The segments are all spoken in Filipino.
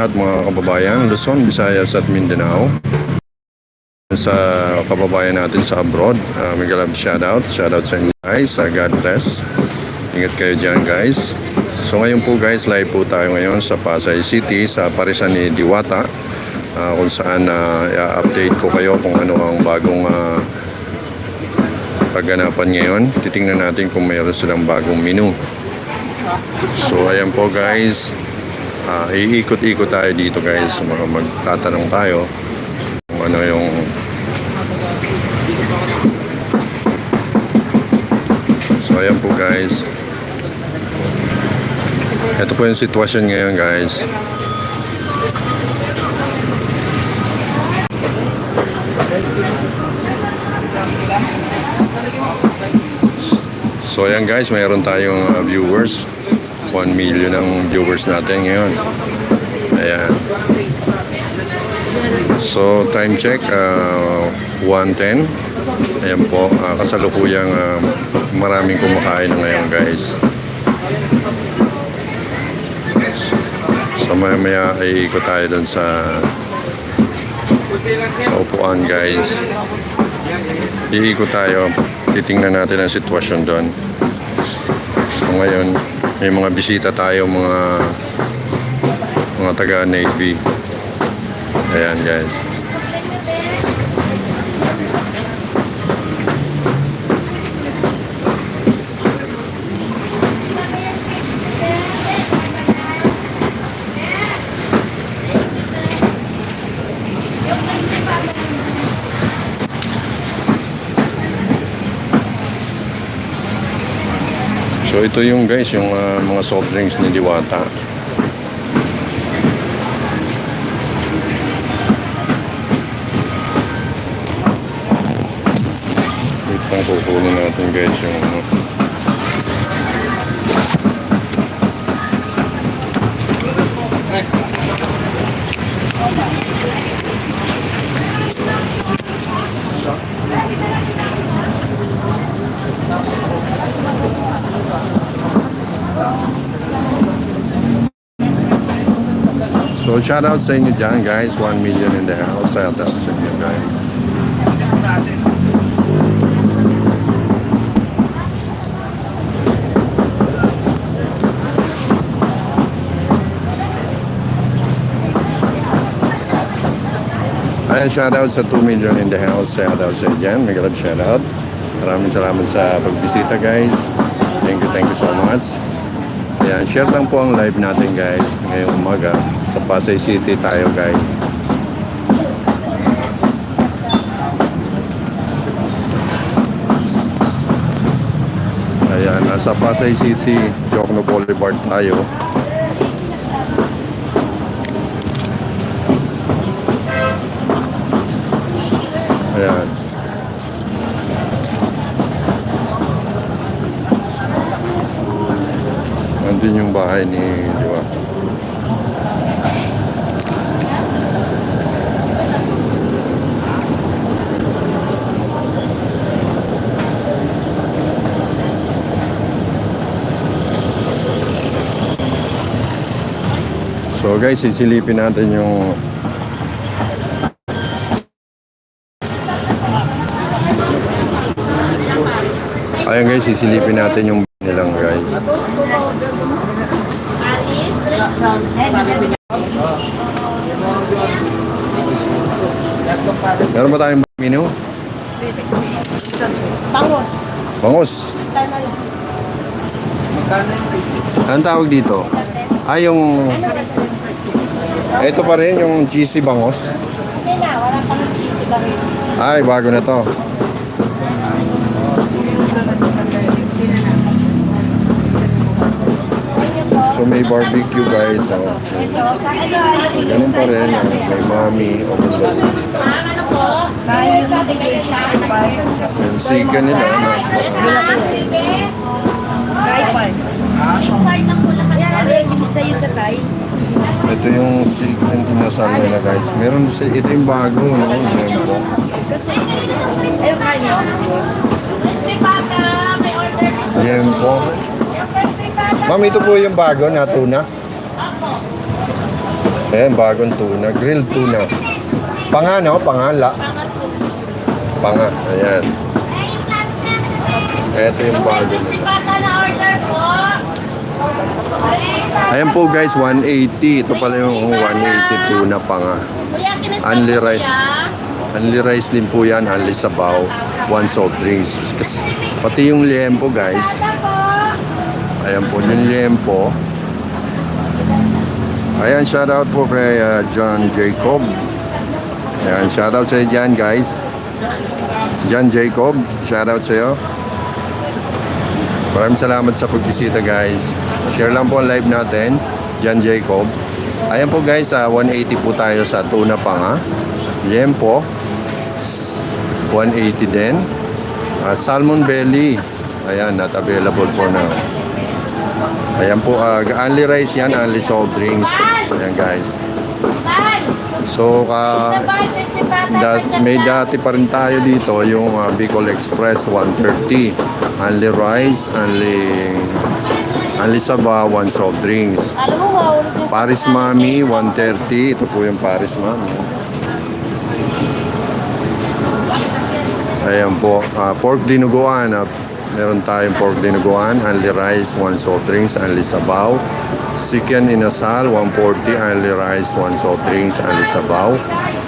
lahat mga kababayan, Luzon, Visayas at Mindanao. Sa kababayan natin sa abroad, mega love shoutout sa inyo guys. God bless. Ingat kayo dyan guys. So ngayon po guys, live po tayo ngayon sa Pasay City sa parisan ni Diwata, kung saan i-update ko kayo kung ano ang bagong pagganapan ngayon. Titingnan natin kung mayroon silang bagong menu. So ayan po guys, iikot-ikot tayo dito guys. Mga magtatanong tayo kung ano yung so ayan po guys, ito po yung sitwasyon ngayon guys. So ayan guys, mayroon tayong viewers, 1 million ang viewers natin ngayon. Ayan. So time check, 1:10. Ayan po, kasalukuyang maraming kumakain na ngayon guys. So maya ay ikot tayo dun sa upuan guys. Iikot tayo, titingnan natin ang sitwasyon doon. So ngayon may mga bisita tayo, mga taga Navy. Ayan guys. So ito yung guys, yung mga soft drinks ni Diwata. Wait lang, kukunin natin guys yung so shoutout sa inyo dyan guys, 1 million in the house. Shoutout sa inyo guys. Ayan, shoutout sa 2 million in the house. Shoutout sa inyo dyan, mega love shoutout. Maraming salamat sa pagbisita guys. Thank you so much. Ayan, share lang po ang live natin guys ngayong umaga. Sa Pasay City tayo guys. Ayan, nasa Pasay City, Jokno Boulevard tayo. Ayan. Nandun yung bahay ni Diwata. So guys, sisilipin natin yung ayan guys, sisilipin natin yung nilang guys. Meron ba tayong menu? Bangus. Bangus. Anong tawag dito? Yung ito pa rin, yung cheesy bangus. Hindi na, wala pang cheesy bangus. Ay, bago na to. So may barbecue guys. So, ganun pa rin. May mami. Ano po? Yung sika nila. Ito yung sika yung dinasal nila guys. Meron ito yung bago. Jempo. Jempo. Ma'am, ito po yung bago na tuna. Ayan, bagong tuna. Grilled tuna. Panga, no? Pangala. Panga. Ayan. Ito yung bago nila. Pasa na order po. Ayan po guys, 180. Ito pala yung 180 tuna panga. Kuya, kinis na Only po, right. kuya. Only rice din po yan, only sabaw, one soft drinks. Pati yung liempo guys. Pasa po. Ayan po yung liempo. Ayan, shoutout po kay John Jacob. Ayan, shoutout sa dyan guys. John Jacob, shoutout sa iyo. Maraming salamat sa pagbisita guys. Share lang po ang live natin, John Jacob. Ayan po guys, 180 po tayo sa tuna panga. Liempo, 180 din. Salmon belly, ayan, not available for now. Ayan po, only rice yan, only soft drinks. Ayan guys. Bye. So, Bye, Christy Pata. may dati pa rin tayo dito, yung Bicol Express 130. Only rice, only saba, one soft drinks. Alam mo, mahulog yung Paris Mami, 130. Ito po yung Paris Mami. Ayan po, pork dinuguan. Meron tayong pork dinuguan, only rice, one soft drinks, only sabaw. Chicken inasal, 140, only rice, one soft drinks, only sabaw.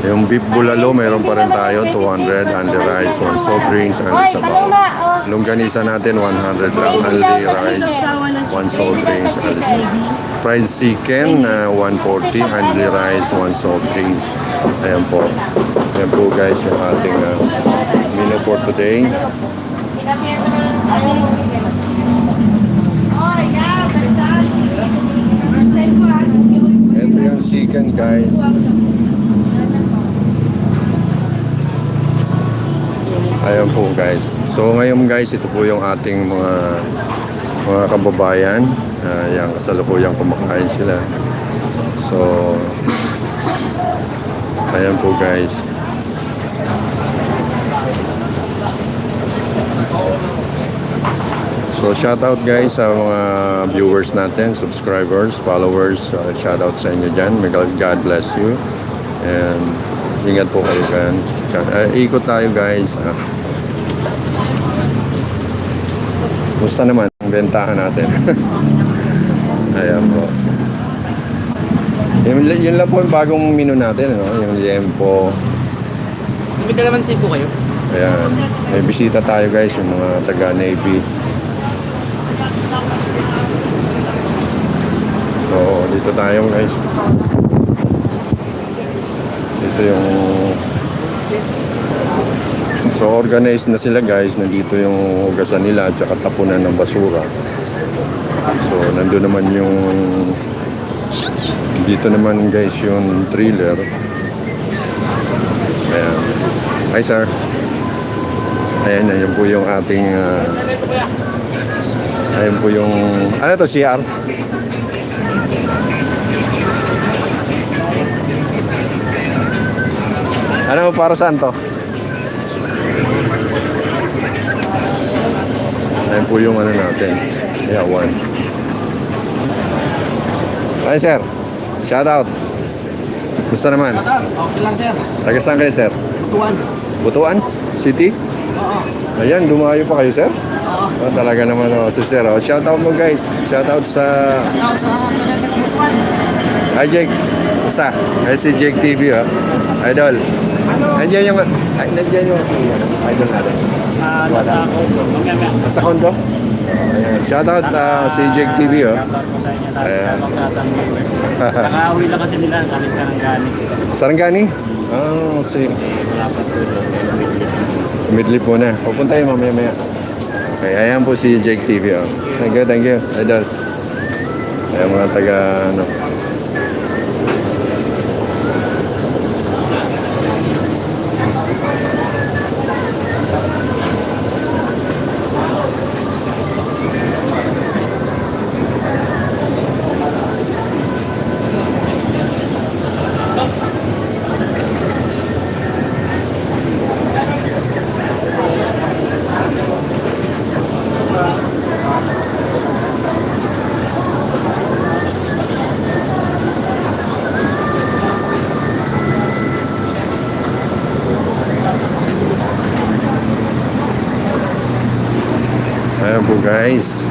Yung beef bulalo, meron pa rin tayo, 200, only rice, one soft drinks, only Hoy, sabaw. talong na. Oh. Longganisa natin, 100 lang, only rice, one soft drinks, only sabaw. Fried chicken, 140, only rice, one soft drinks. Ayan po. Ayan po guys, yung ating menu for today. Sinabihan mo na lang. Ayaw mo. Hoy, yeah, basta. Ito yung chicken guys. Ayan po guys. So ngayon guys, ito po yung ating mga kababayan. Yung kasalukuyang kumakain sila. So ayan po guys. So shoutout guys sa mga viewers natin, subscribers, followers. Shoutout sa inyo dyan. May God bless you. And ingat po kayo dyan. Ikot tayo guys. Gusto naman ang bentahan natin. Ayan po. Yun lang po yung bagong menu natin. No? Yung liempo. May kalamansi po kayo? Ayan. May bisita tayo guys, yung mga taga-Navy. Oo, dito tayo guys. Dito yung... So organized na sila guys. Nandito yung hugasan nila at saka tapunan ng basura. So nandun naman yung... Dito naman guys yung trailer. Ayan. Hi sir. Ayan, ayan po yung ating... ayan po yung... Ano to, CR? Ano para saan to? Ayan po yung ano natin. Yeah, one. Hi sir. Shout out. Gusto naman? Okay lang sir. Taga saan kayo sir? Tuwan. Butuan? City? Oo. Ayan, dumayo pa kayo sir? Oo. Oh, talaga naman oh, si sir. Oh, shout out mo guys. Shout out sa... Tao sa taga Butuan. Hi Jake. Basta. Hi si Jake TV oh. Idol. Nandiyan yung... Ay, nandiyan yung... Idol natin. Nasa Kondo. Mamaya. Nasa kondo? Ayan. Shout out si Jake TV oh. Shoutout ko sa inyo. Ayan. Shoutout sa atang viewers. Nakauwi lang kasi nila. Galing sa Rangani. Sarangani? Oh, si... Malapit po doon. Midlip muna. Pupunta yun mamaya-maya. Okay, ayan po si Jake TV oh. Thank you, thank you. Idol. Ayan mga taga... Ano, guys.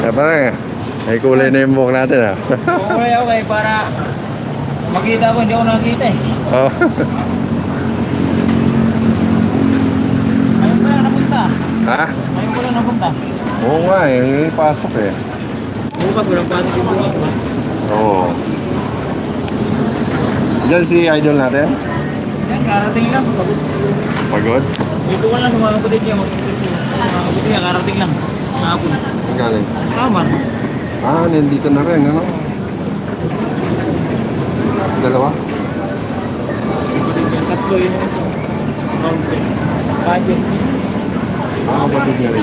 Kaya parang, may kulay na yung buhok natin ah. Okay, para makita ko, hindi ako nakita eh. Oh. Ayun pa lang napunta. Ha? Ayun pa lang napunta. Oo nga eh, pasok eh. Bukas, walang pasok yung bukas ba? Oo. Diyan si idol natin? Yan, karating lang. Pagod? Dito ko lang sa mga kapatid niya. Mga kapatid niya, karating lang. Kahapon. Ang galing. Kamar. Ah, nandito na rin, ano? Dalawa? Kapatid niya, tatlo yun. Mountain. Kasi, Ah, kapatid niya rin.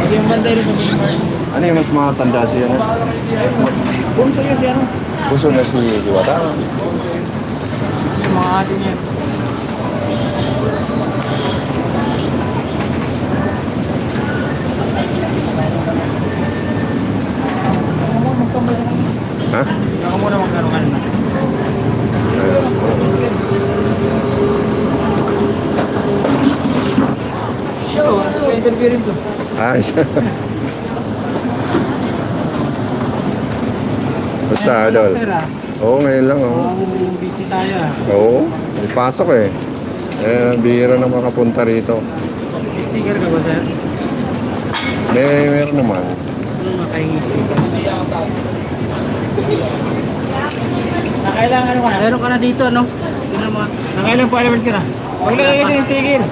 hindi yung banday rin sa Bumar. Ano yung mas matanda siya na? Bunso yun si ano? Puso na si Diwata. Yung mga ate niya. Ha? Ako muna magkaroon na. Sure, interview rin to. Ah, basta, idol. Sir ah, Oo, ngayon lang, oo. busy tayo ah. Oo, may pasok eh. Bihira na makapunta rito. May sticker ka ba sir? Meron naman. Ano makahingi sticker? Nakailangan mo na? Meron ka na dito ano? Nakailang followers ka na? Maglagay ka din ng sticker.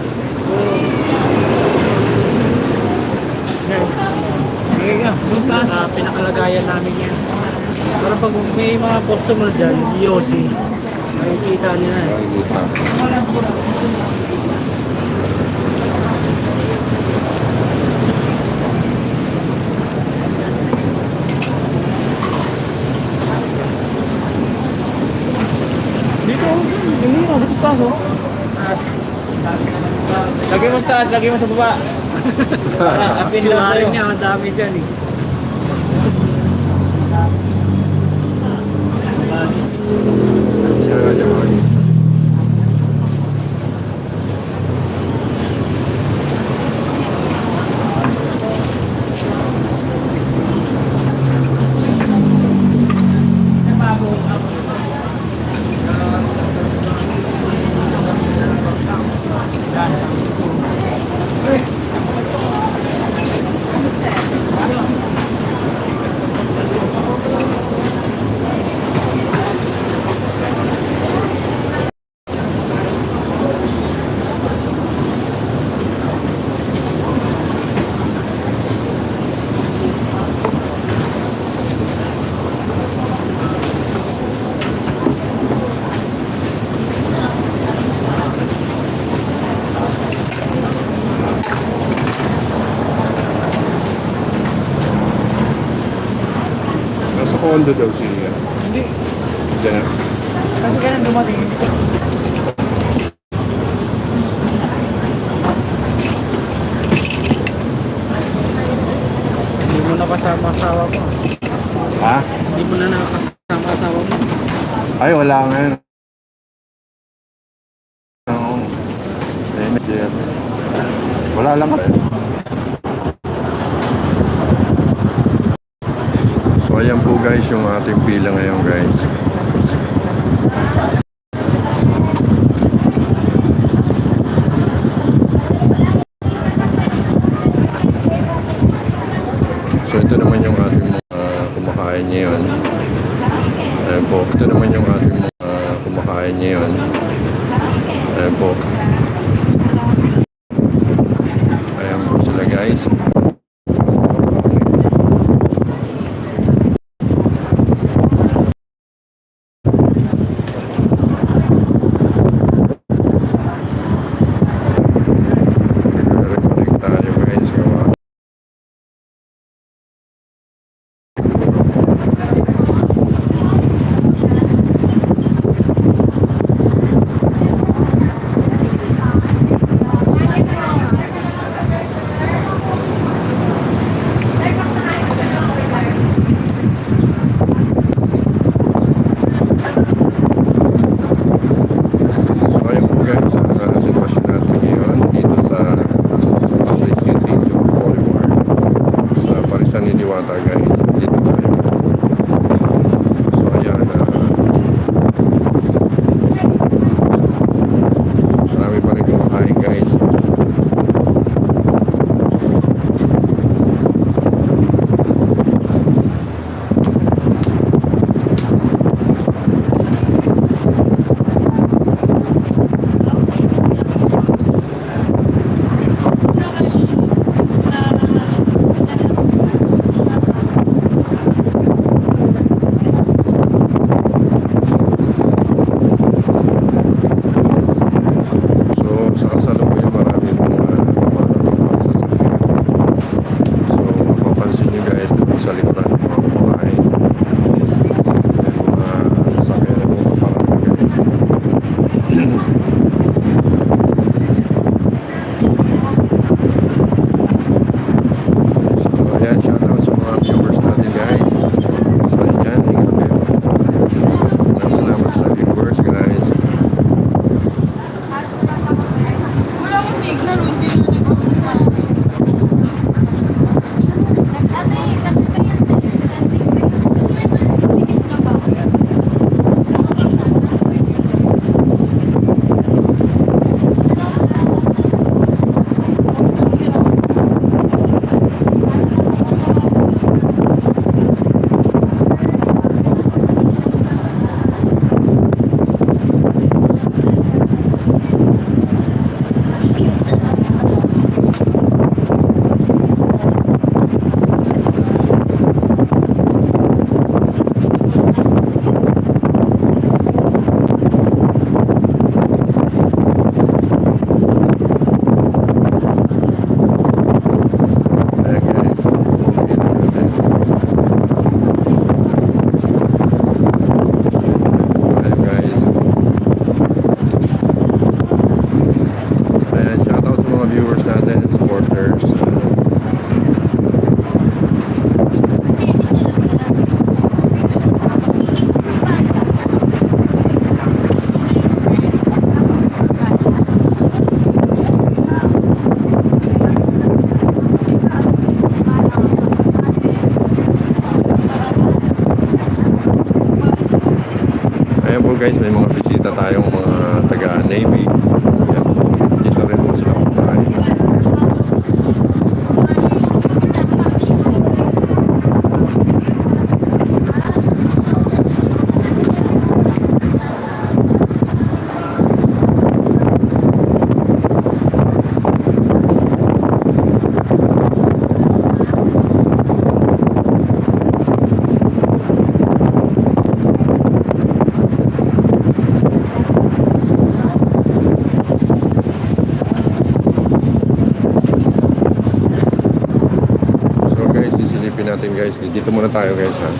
Sige ka, basta sa pinakalagayan namin yan. Para pag may mga customer dyan, DOC, makikita nila eh. Dito, hindi na, dito sa taas oh. Taas. Lagi mo sa taas, lagi mo sa baba. Apin lang sa'yo. Niya, ang dami dyan eh. Nasa condo daw siya. Hindi. Diyan na. Kasi ganun dumating. Hindi mo nakasama asawa mo. Ha? Hindi mo na nakasama asawa mo. Ay, wala nga yun. Oo. Wala lang. So ayan po guys yung ating pila ngayon guys. So ito naman yung ating kumakain ngayon. Ayan po. Ito naman yung ating kumakain ngayon. Ayan po. Ayan po sila guys. Reconnect tayo guys. Gawa. Ayan po guys, may mga bisita tayong mga taga-Navy. Ayan po, dito rin po sila kumakain. So guys, isilipin natin guys. Dito muna tayo guys ha.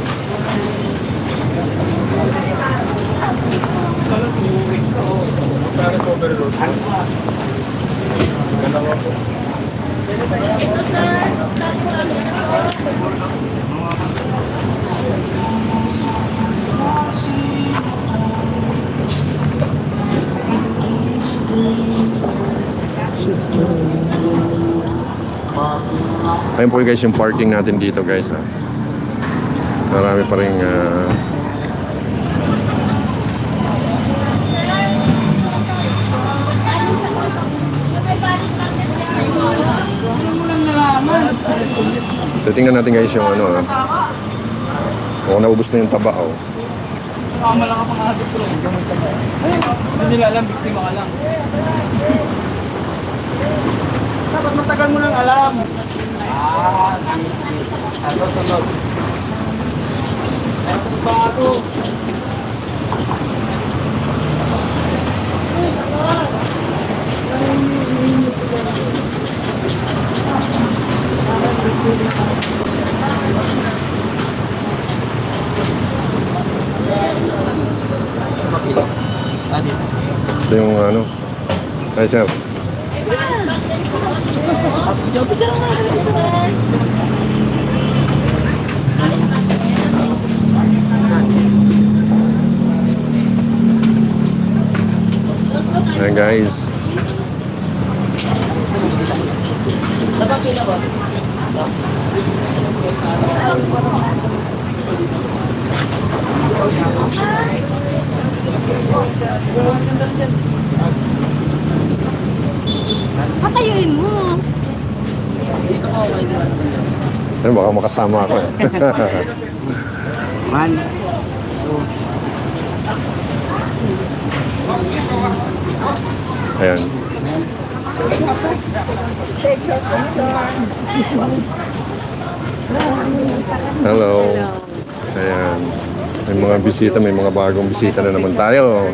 Ayun po guys yung parking natin dito guys ha. Marami pa rin titingnan natin guys yung ano ha. Kung naubos na yung taba oh. Tama lang ang pangatid ko. Hindi nila alam, biktima ka lang. Dapat matagal mo nang alam. Ito sa loob. Ito ba ito? Ito yung ano. Ay sir. Ayan guys. Patayuin mo. Ayun, baka makasama ako eh. Man. Ayan. Hello. Ayan. May mga bisita, may mga bagong bisita na naman tayo.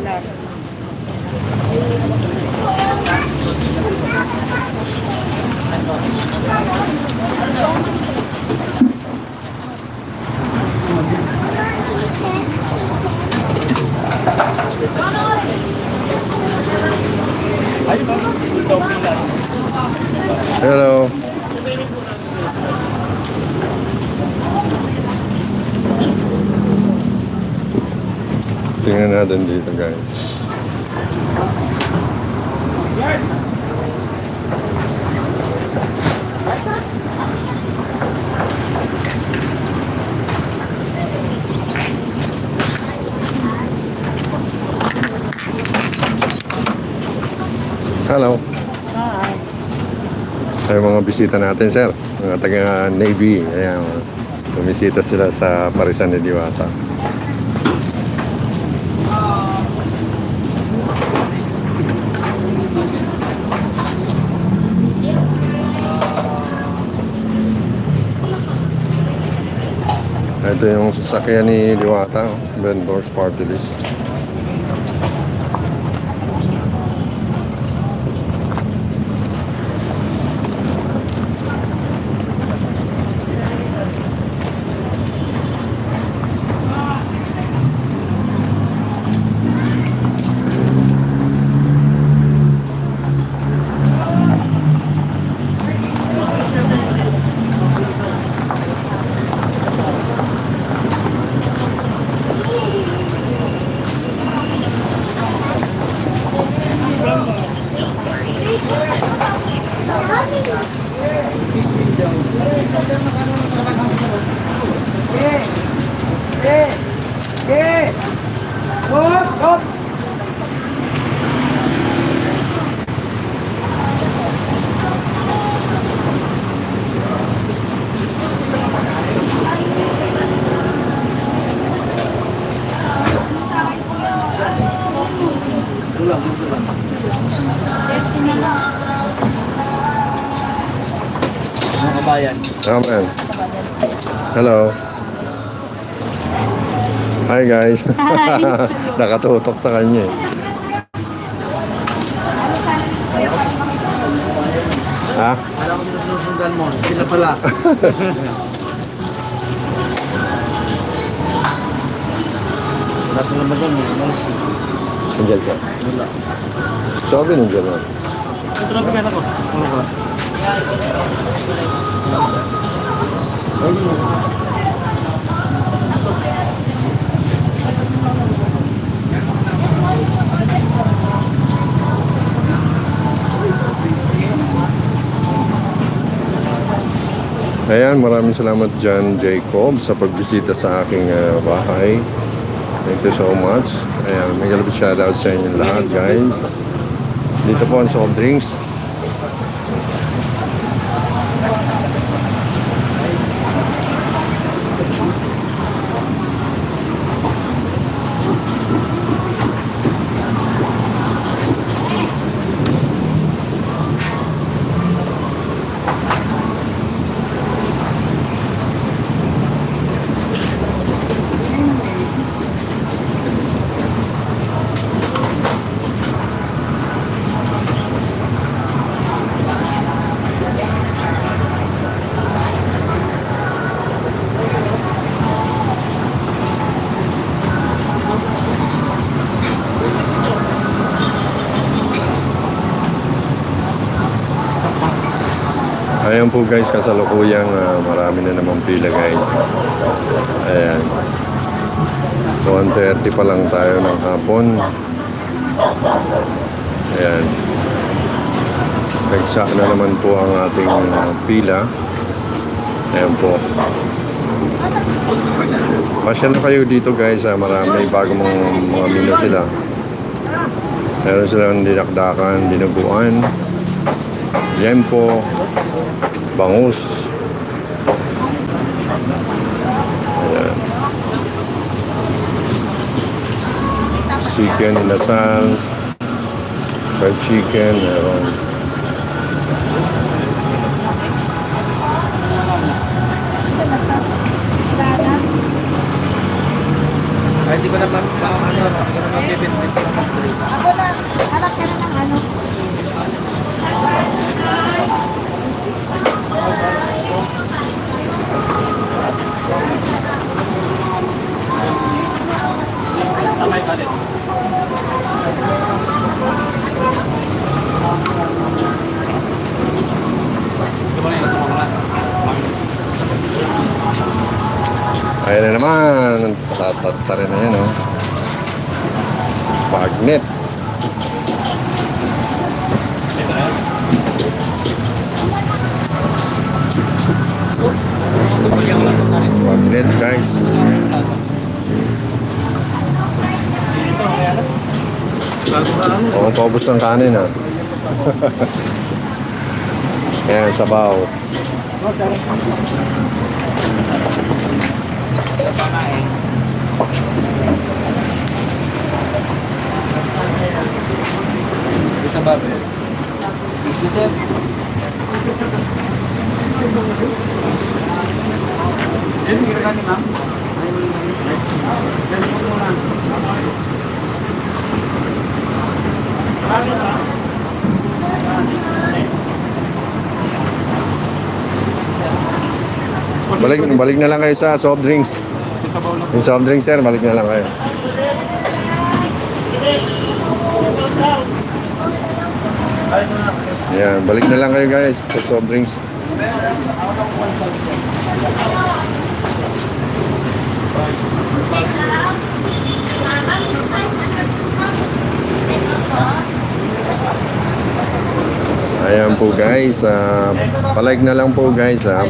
Hello. Tingnan natin dito guys. Hello. Ay mga bisita natin, sir. Mga taga-Navy. Ayan. Bumisita sila sa Parisan ni Diwata. Ito yung sasakyan ni Diwata. Vendors Party List. Mga kabayan. Amen. Hello. Hi guys. Hi. Nakatutok sa kanya eh. Ha? Alam ko sinusundan mo. Sila pala. Nasa naman doon. Nandiyan siya. Wala. Sabi nandiyan na. Ito na bigyan ako. Ano ba? Ayan, maraming salamat John Jacob sa pagbisita sa aking bahay. Thank you so much. Ayan, may galapit shoutout sa inyo lahat guys. Dito po ang soft drinks. Ayan po guys, kasalukuyang marami na naman pila guys. Ayan. 1:30 pa lang tayo ng hapon. Ayan. Nagsa na naman po ang ating pila. Ayan po. Pasyal na kayo dito guys. Marami bagong mga menu sila. Meron silang dinakdakan, dinuguan, liempo, bangus. Ayan. Chicken inasal, fried chicken, meron. Ay, hindi ko na mabibit-bit. Ako na, anak ka na ng ano. Ayan na naman. Tatatarin na yan, oh. Magnet. Magnet, guys. Oo, paubos ng kanin, ha. Ayan, sabaw. Kita ba? Gusto sir? Yan, kira ni ma'am. Balik na lang kayo sa soft drinks. Yung soft drinks, sir, balik na lang kayo. Yan, balik na lang kayo guys sa soft drinks. Ayan po guys, palike na lang po guys ha.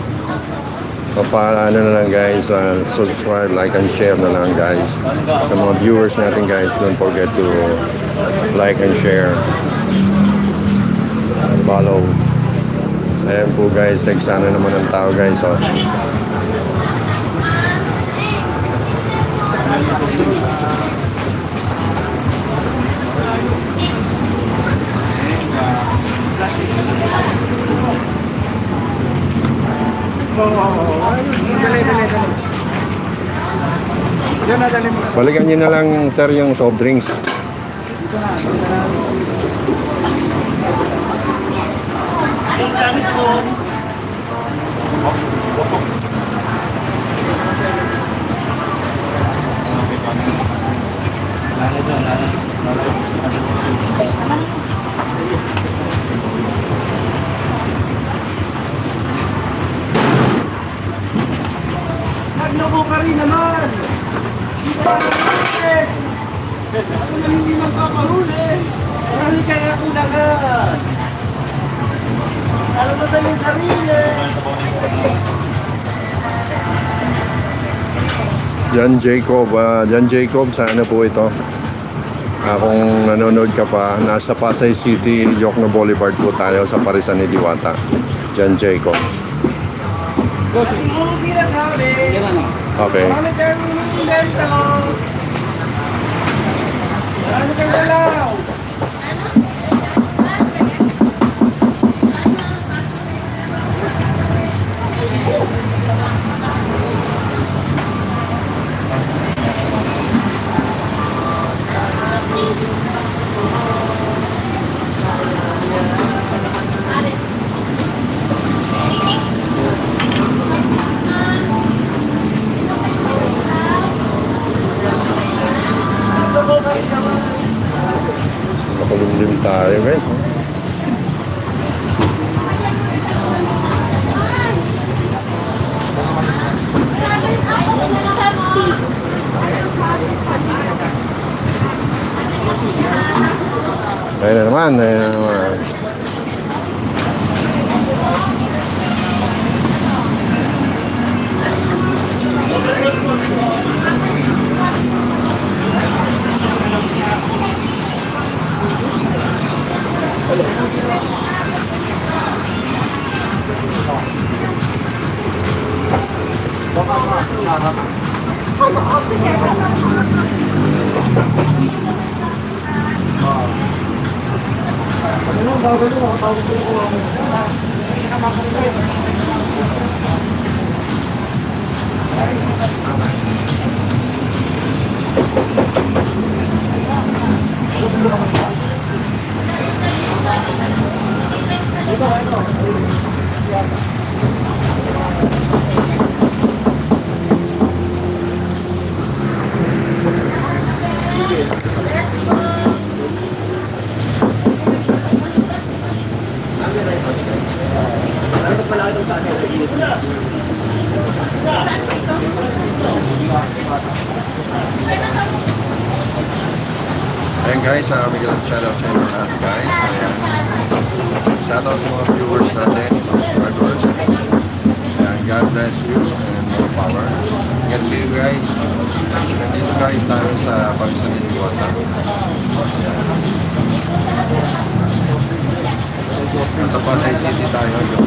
Ano na lang guys, subscribe, like, and share na lang guys. Sa mga viewers natin guys, don't forget to like and share. Follow. Ayan po guys, nagsana naman ang tao guys. Oh. Balikan nyo na lang sir yung soft drinks. Nagloko ka rin naman! Ako na hindi magpapahuli! Marami kaya akong dagat! Ano ba sa iyong sarili? John Jacob, sana po ito. Kung nanonood ka pa, nasa Pasay City, Jokno Boulevard po tayo sa Parisan ni Diwata. John Jacob. Kung sinasabi, Okay. marami kayong invento. Marami kayong dalaw. Nakalimlim tayo guys. Ayun na naman, ayun na naman. Ayan guys, bigyan ng shoutout sa inyo lahat guys. Ayan. Shoutout sa mga viewers natin, subscribers. Ayan, God bless you and more power. Ingat kayo guys. Nandito guys tayo sa Parisan ni Diwata. Ayan. Nasa Pasay City tayo, yung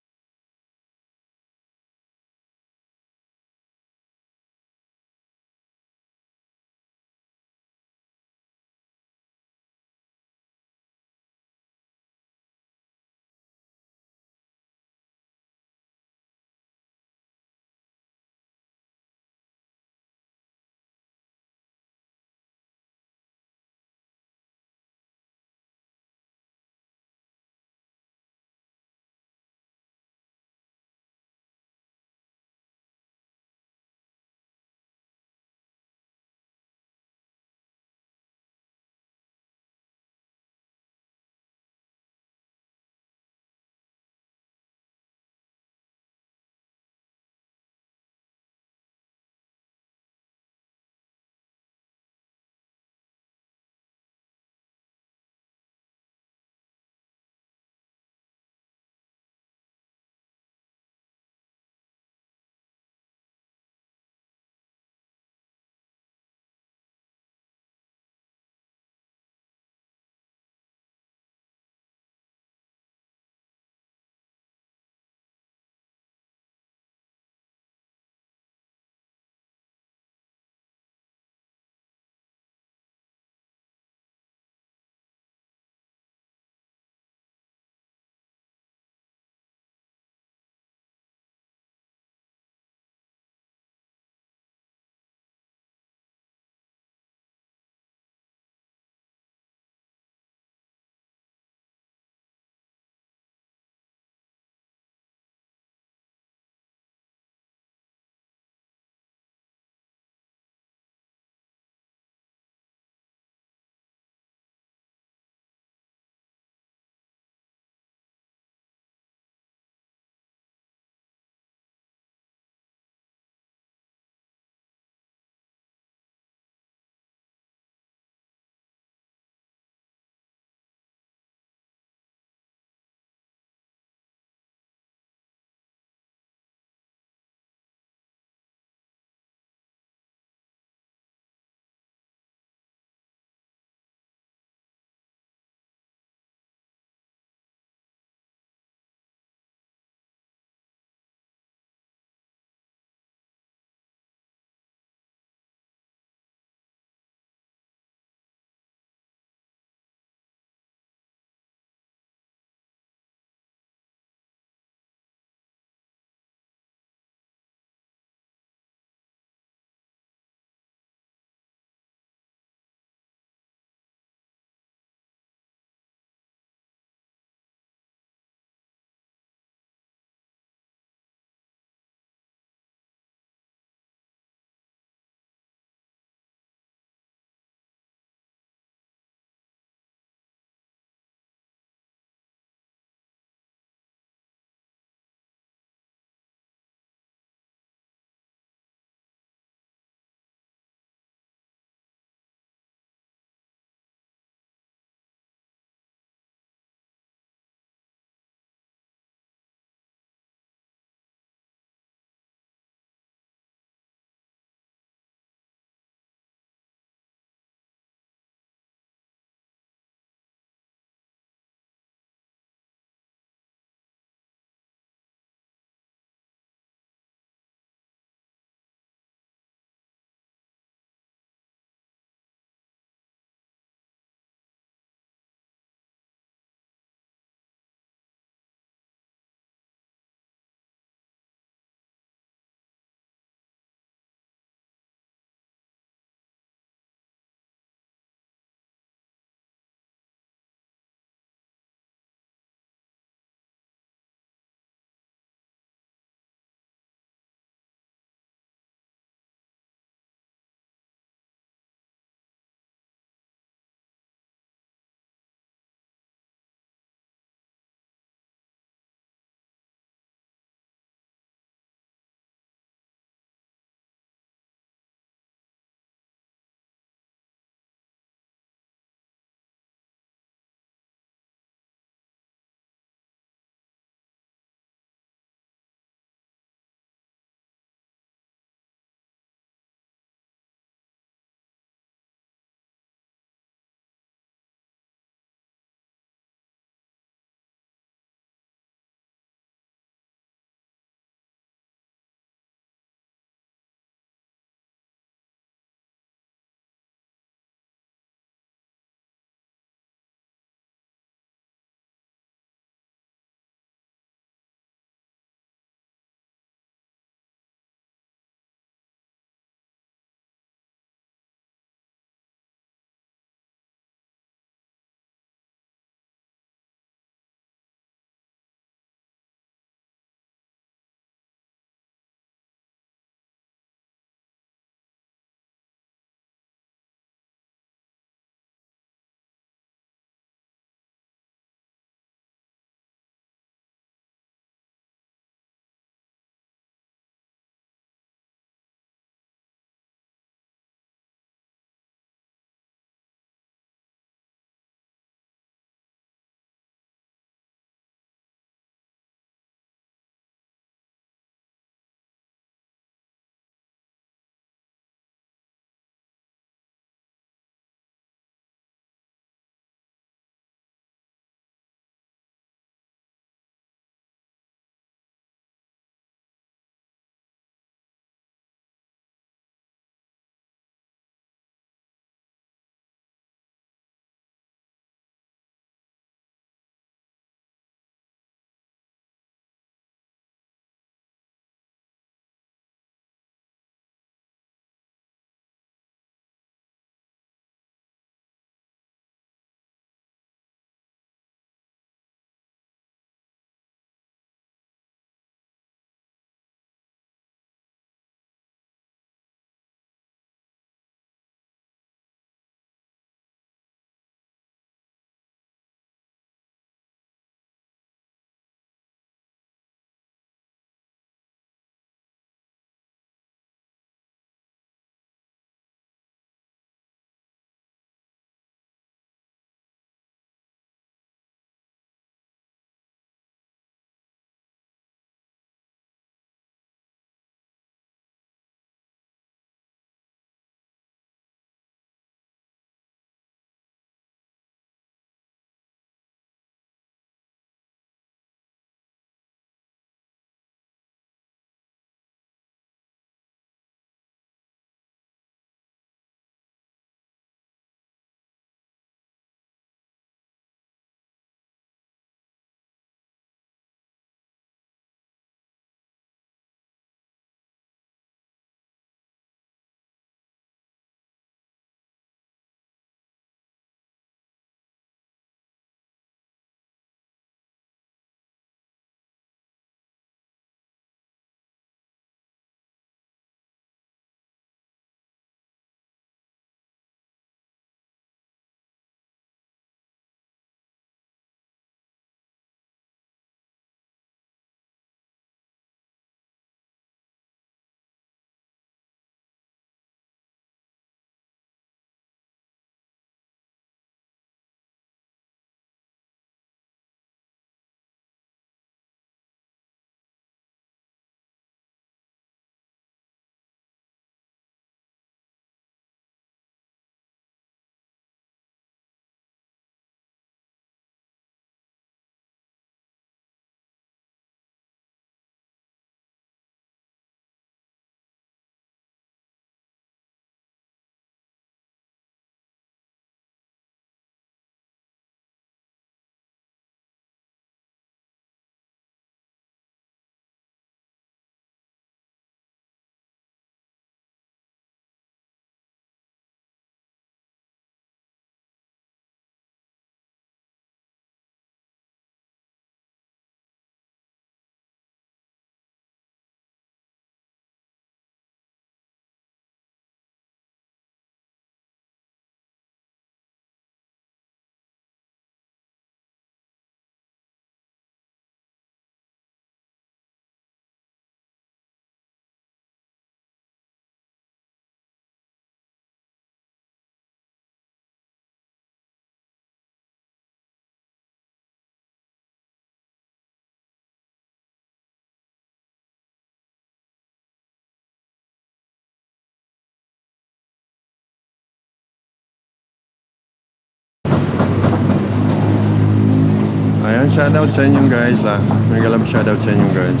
Ayan, shoutout sa inyo guys ha. May galap shoutout sa inyo guys.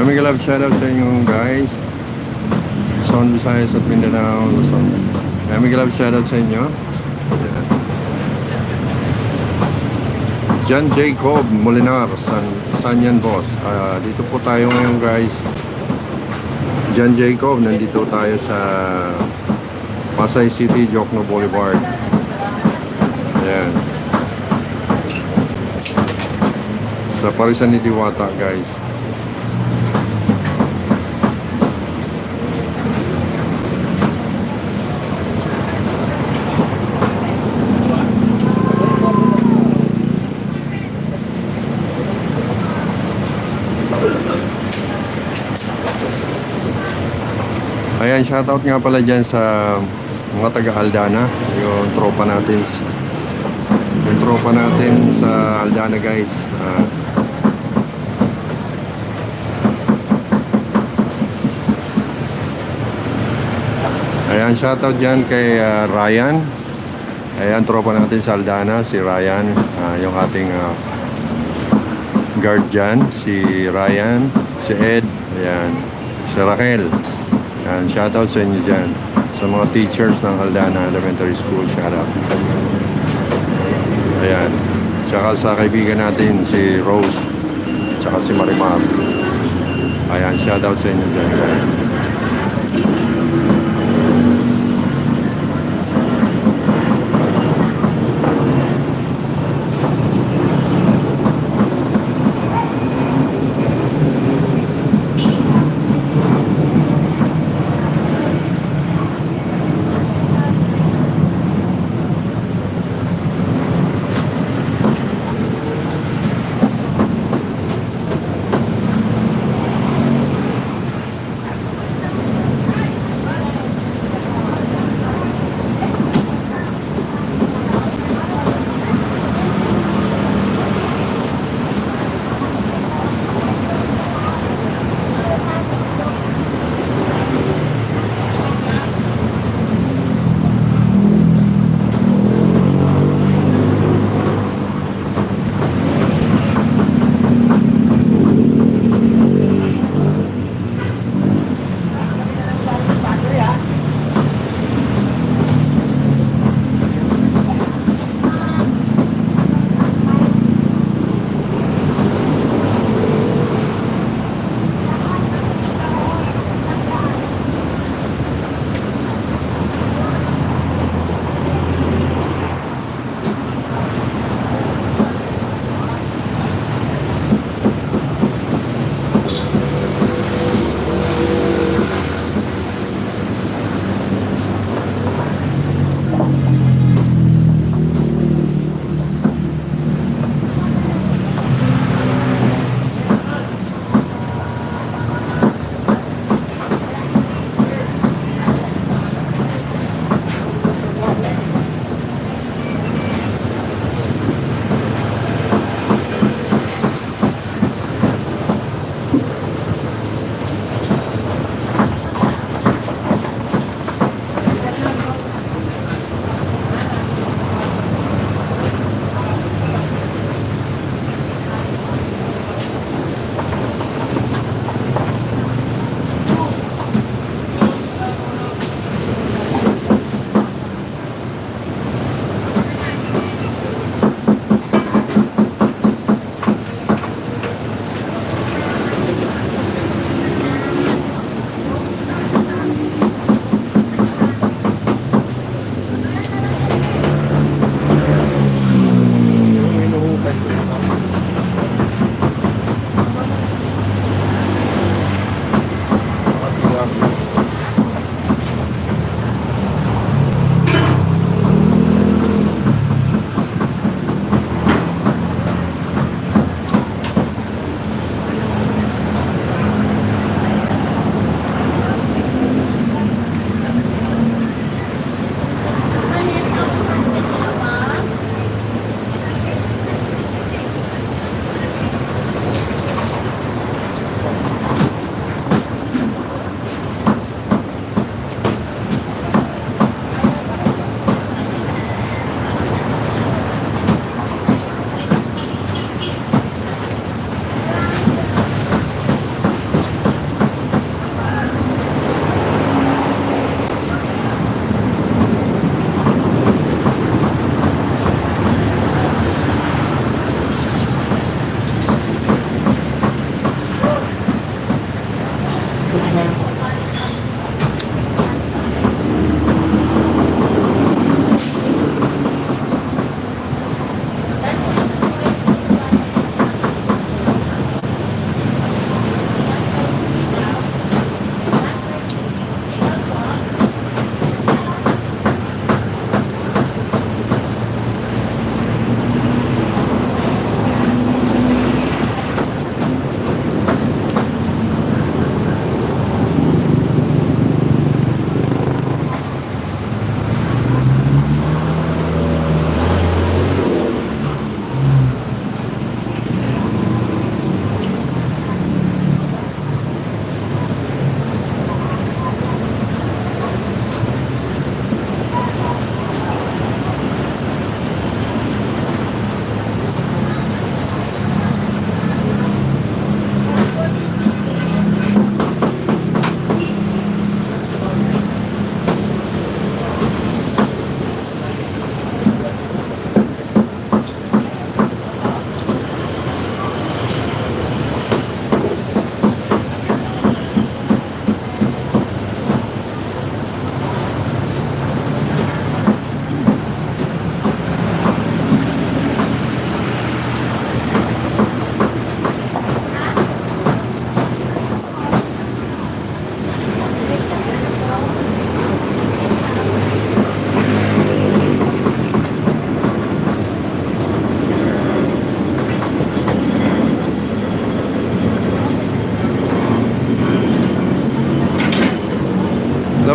May galap shoutout sa inyo guys. Luzon, Visayas at Mindanao, Luzon. May galap shoutout sa inyo. Ayan. John Jacob Molinar, saan yan boss? Dito po tayo ngayon guys. John Jacob, nandito tayo sa Pasay City, Jokno Boulevard. Ayan. Sa Parisan ni Diwata guys. Ayan, shoutout nga pala dyan sa mga taga Aldana, yung tropa natin. Yung tropa natin sa Aldana guys. Ayan, shoutout dyan kay Ryan. Ayan, tropa natin sa Aldana, si Ryan. Yung ating guard dyan, si Ryan, si Ed, ayan, si Raquel. Ayan, shoutout sa inyo dyan. Sa mga teachers ng Aldana Elementary School, shoutout. Ayan. Tsaka sa kaibigan natin, si Rose. Tsaka si Marimar. Ayan, shoutout sa inyo dyan.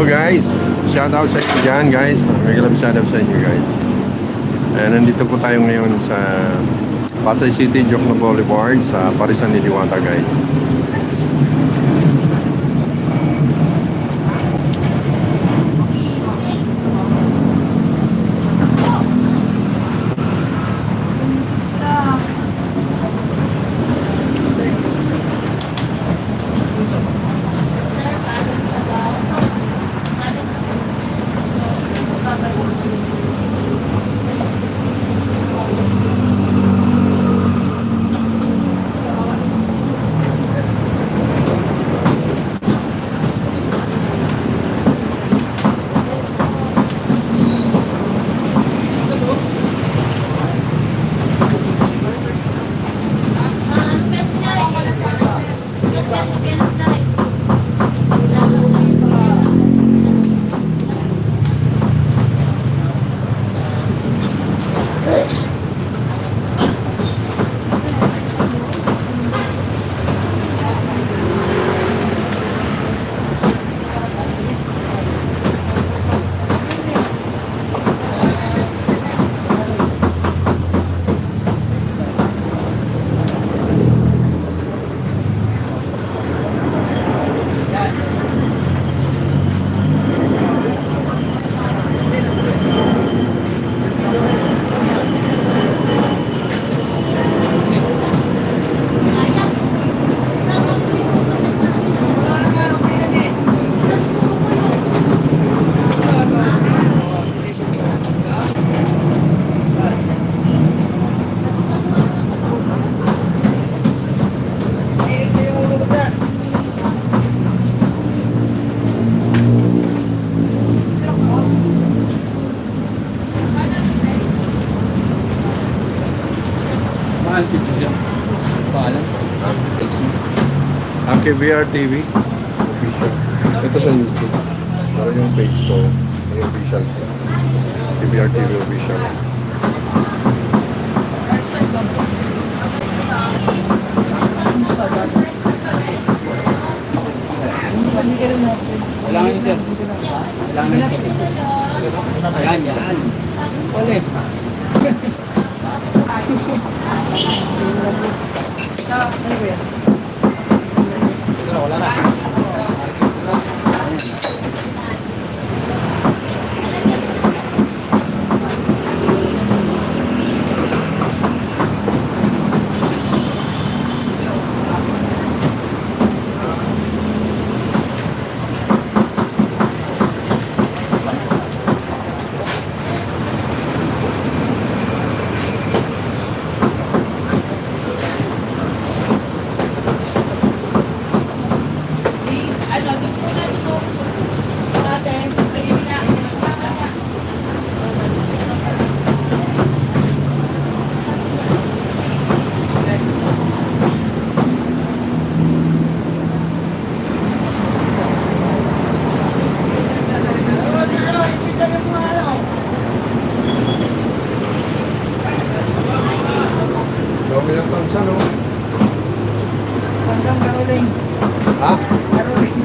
Hello guys, shoutout sa inyo dyan guys. Mega love shoutout sa inyo guys. Nandito po tayo ngayon sa Pasay City, Jokno Boulevard sa Parisan ni Diwata guys. Mahal picture siya. Paalam. KBR TV official. Ito sa YouTube. Pero yung page ko, may official siya. KBR TV official. Kailangan nyo, sir. Kailangan nyo. Yan, yan. Ulit. Wala na. Dami ng tansa, no? Hanggang Caroling. Ha? Caroling.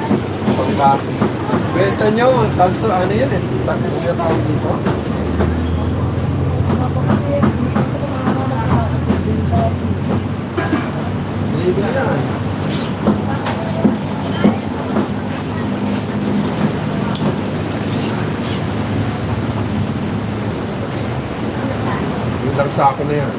Pagka benta nyo, ang tansa, ano yan eh? Takot siya tawag dito. Libre yan. Yung lang sako na yan.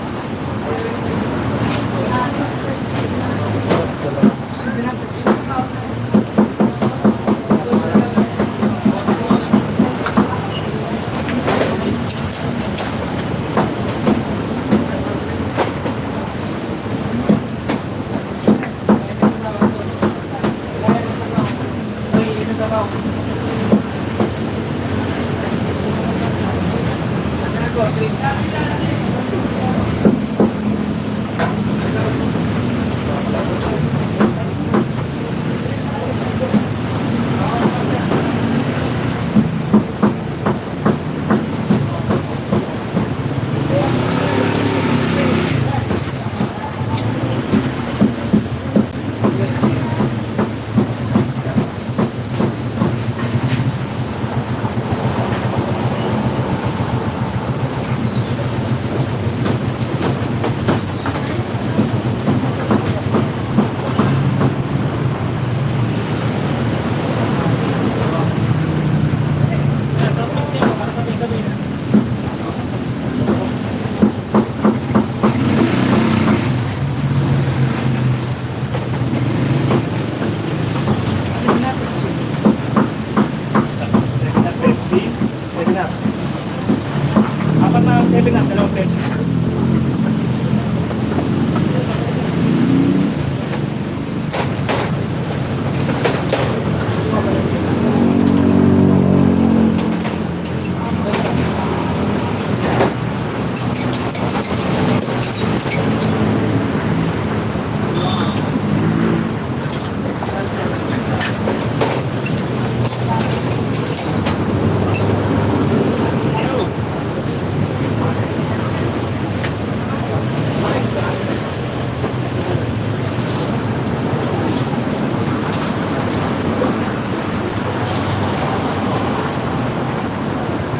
7 lang, dalawang plates.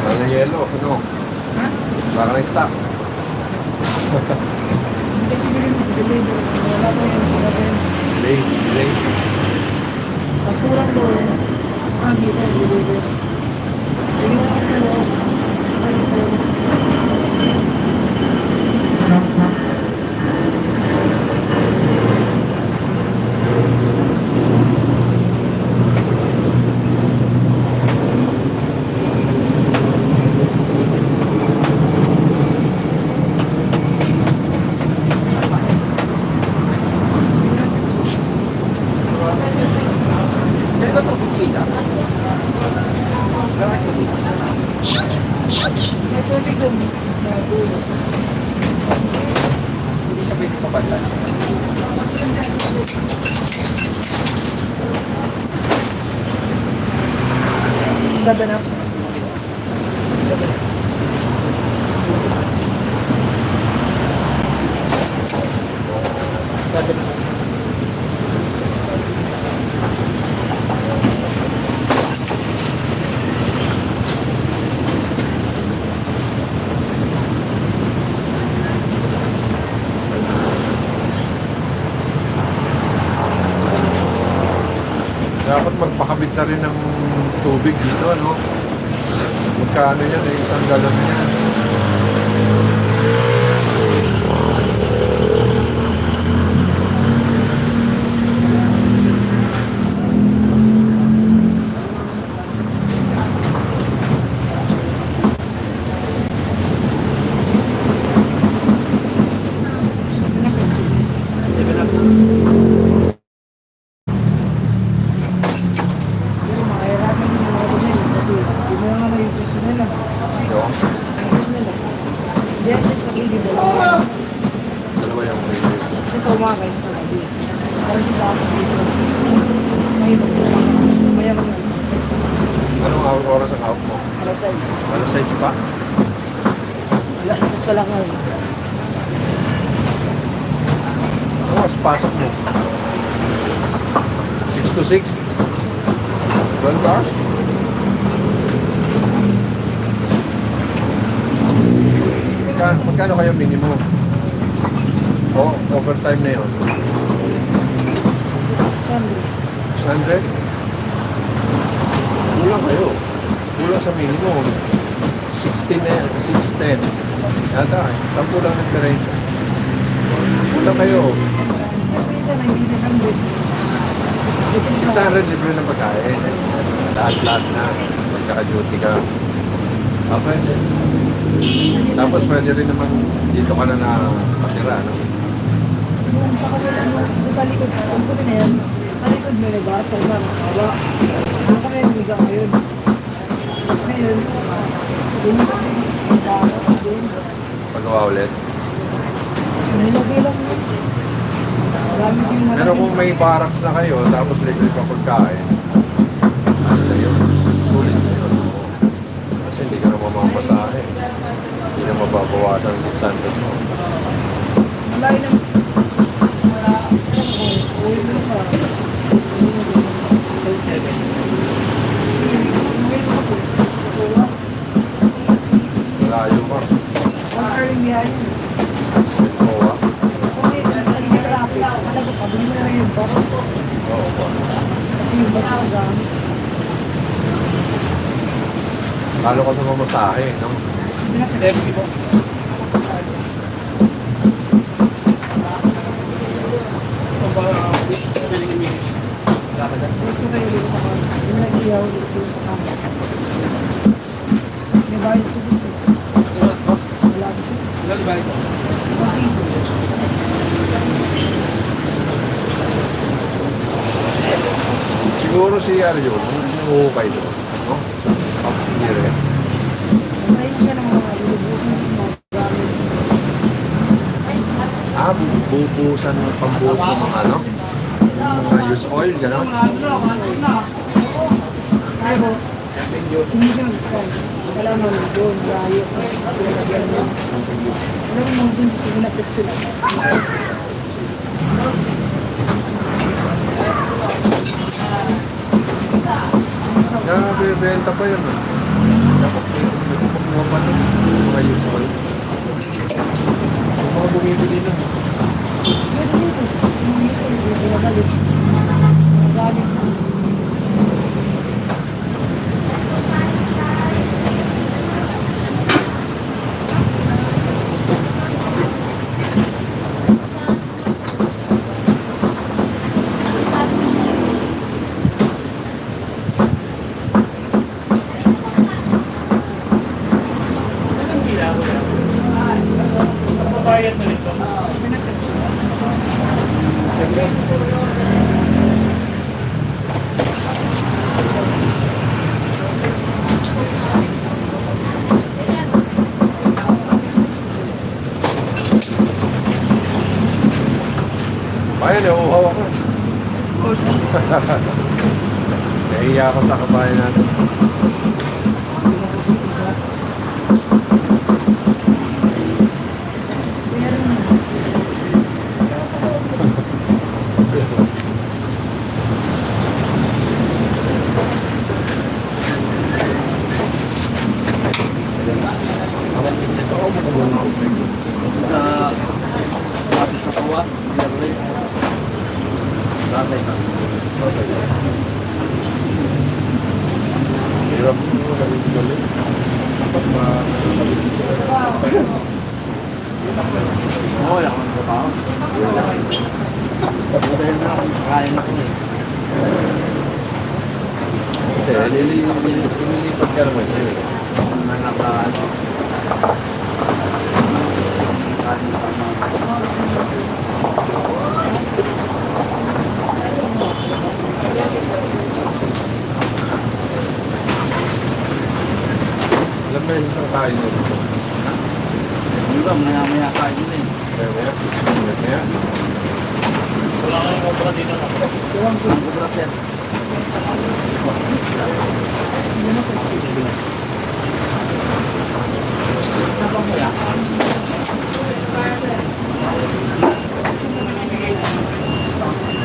Ano yelo? Ano? Baka na stock. Kasi bilhin mo, wala po yan, wala po yan. Delay, delay. Pag kurang doon, dito, bilhin. Sige na ako sa loob. May tubig doon. Sa dulo. Hindi siya pwede papatlan. Seven up. Dapat magpakabit na rin ng tubig dito, ano? Magkano yan eh, isang galon yan. Pero mahirapan yung mga bumili kasi di mo nga na yung gusto nila. Ito, Ang gusto nila. Hindi ang just mag-ibig dalawa. dalawa yung pwede. Isa sa umaga, isa sa gabi. Parang siya sa akin dito. Ngayon, mayaman lang. Anong oras ang out mo? Alas 6. Alas 6 pa? Alas 2 pa lang ngayon. Anong oras pasok mo? 6 to 6? 12 hours? Magkano kayo minimum? O, overtime na yun. Siyempre. 100? Kulang kayo. Kulang sa minimum. 16 na yan, 610. Yata eh. 10 lang ng diferensya. Kulang kayo. Minsan ay hindi na kambit. 600 libre ng pagkain. Lahat-lahat na. Magkaka-duty ka. Pwede. Tapos pwede rin naman dito ka na nakatira, no? Yung sa kabila, sa likod, ang puti na yan, sa likod may nabasa na nakawa. Ano kami yung biga ngayon? Tapos ngayon, doon kami tapos doon. Pagawa ulit. Nilagay lang yun. Marami din malaki. Pero kung may barracks na kayo, tapos libre ka pagkain, ano na yun? Sulit na yun. Kasi hindi ka na mamapasahe. Hindi na mababawasan ng 600 mo. Malaki lang. Uwi mo sa... Uwi mo din sa... Uwi mo kasi. Kukuha. Malayo ka. Ang early biyahe. Kowa. Kung hindi traffic, alam ko, pabili mo na yung bus. Oo pa. Kasi yung bus sa gamit. Talo ka sa mamasahe, no? Empty po. Diretso kayo dito sa kama. Yung nag-iyaw dito sa kama. May bayad sa dito. Wala piso. Siguro si Arjo, humuhukay doon. No? Hindi rin. Ngayon siya ng mga lulubusin sa mga gamit. Bubusan ng pambuso ng ano? Mga use oil, gano'n? Pero, hindi siya nagkakain. Wala naman doon, layo. Alam mo din kasi ginapit sila. Nabibenta pa yun. Dapat nagpapakuha pa nun. Mga use oil. Yung mga bumibili nun. Pero dito, yung gusto nito, sila galit. Mga gamit. Ayun, nauuhaw ako. Nahiya ako sa kabayan natin. Hirap mo, galit-galit. Dapat Wala akong trabaho. Dahil na akong kakain ako eh. Nililipat ka naman siya. Mga nakaano. Kain sa mga. Alam mo yun, isang kain yun. Di ba, maya-maya kain nila eh. Kaya. Ang kubra sir.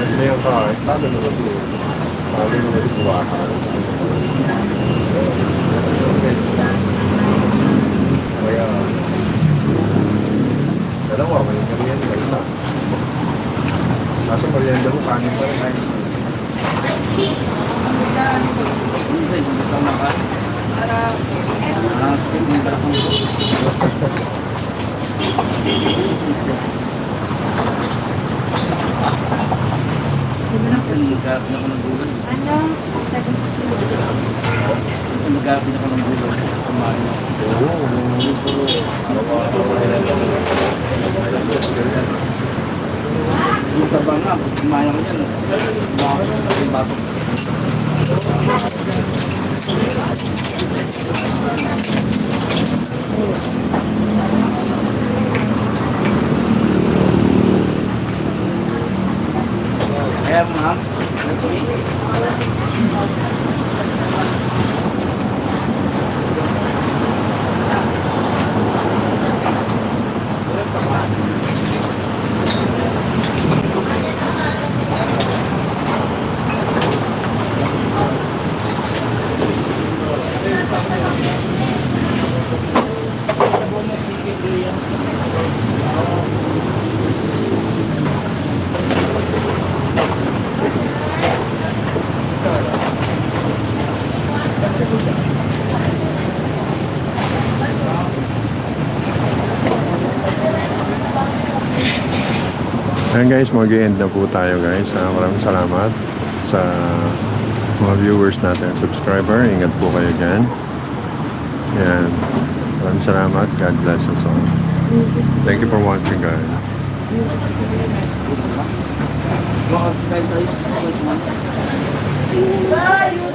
Hindi yung kain. Talo na ito. Talo na ito. Buwakan. Kaya, dalawa, may merienda ka isa. Kaso merienda mo, kanin pa rin. Hindi, hindi ka makain. Parang spin din pala kung Magkakapin ako ng gulay. Ano? Second Magkakapin ako ng gulay. Kumain ako. Yung tabang nga, kumain ako dyan. Bakit yung batok? Kaya ma'am, Ayan guys, mag-end na po tayo guys. Maraming salamat sa mga viewers natin, subscriber. Ingat po kayo dyan. Ayan. Maraming salamat. God bless us all. Thank you for watching, guys. Baka tayo